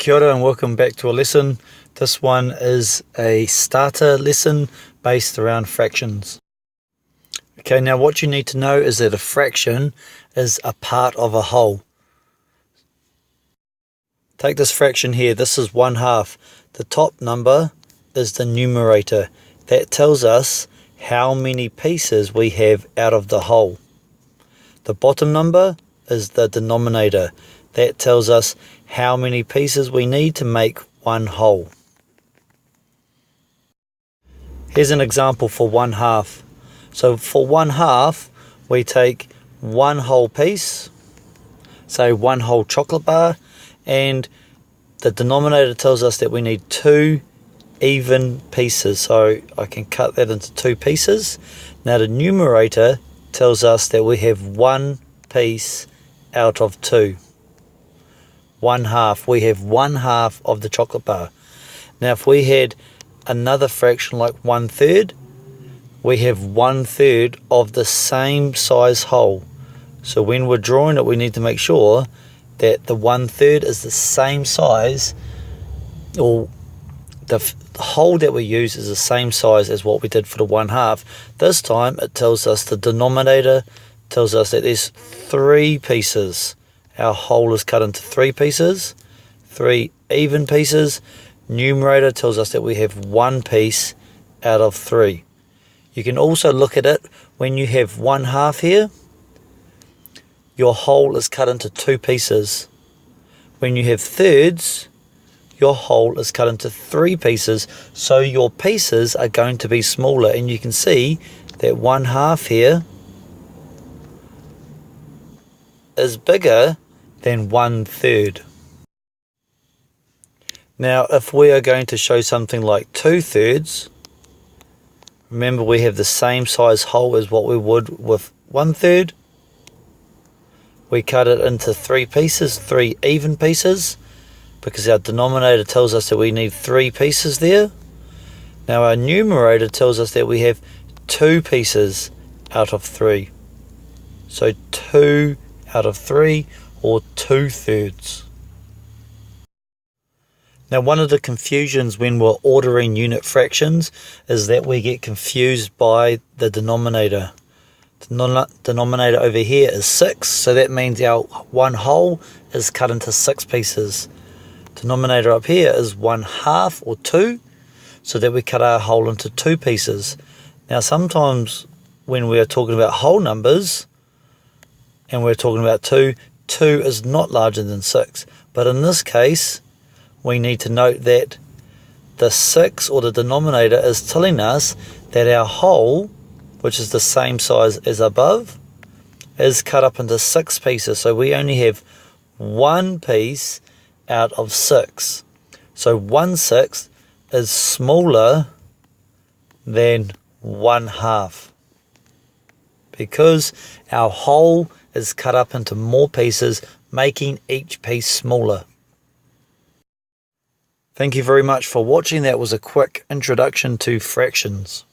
Kia ora and welcome back to a lesson. This one is a starter lesson based around fractions. Okay, now what you need to know is that a fraction is a part of a whole. Take this fraction here, this is 1/2. The top number is the numerator. That tells us how many pieces we have out of the whole. The bottom number is the denominator. That tells us how many pieces we need to make one whole. Here's an example for 1/2. So for 1/2, we take one whole piece, say one whole chocolate bar, and the denominator tells us that we need 2 even pieces. So I can cut that into 2 pieces. Now the numerator tells us that we have 1 piece out of 2. 1/2. We have 1/2 of the chocolate bar. Now if we had another fraction like 1/3, we have 1/3 of the same size whole. So when we're drawing it, we need to make sure that the 1/3 is the same size, or the whole that we use is the same size as what we did for the 1/2. This time it tells us the denominator tells us that there's 3 pieces. Our whole is cut into 3 pieces, 3 even pieces. Numerator tells us that we have 1 piece out of 3. You can also look at it when you have 1/2 here, your whole is cut into 2 pieces. When you have thirds, your whole is cut into 3 pieces, so your pieces are going to be smaller, and you can see that 1/2 here is bigger than 1/3. Now if we are going to show something like 2/3, remember we have the same size whole as what we would with 1/3. We cut it into 3 pieces, 3 even pieces, because our denominator tells us that we need 3 pieces there. Now our numerator tells us that we have 2 pieces out of 3. So 2 out of 3, or 2/3. Now one of the confusions when we're ordering unit fractions is that we get confused by the denominator. The denominator over here is 6, so that means our one whole is cut into 6 pieces. Denominator up here is 1/2 or 2, so that we cut our whole into 2 pieces. Now sometimes when we are talking about whole numbers and we're talking about 2 is not larger than 6. But in this case, we need to note that the 6, or the denominator, is telling us that our whole, which is the same size as above, is cut up into 6 pieces. So we only have 1 piece out of 6. So 1/6 is smaller than 1/2. Because our whole is cut up into more pieces, making each piece smaller. Thank you very much for watching. That was a quick introduction to fractions.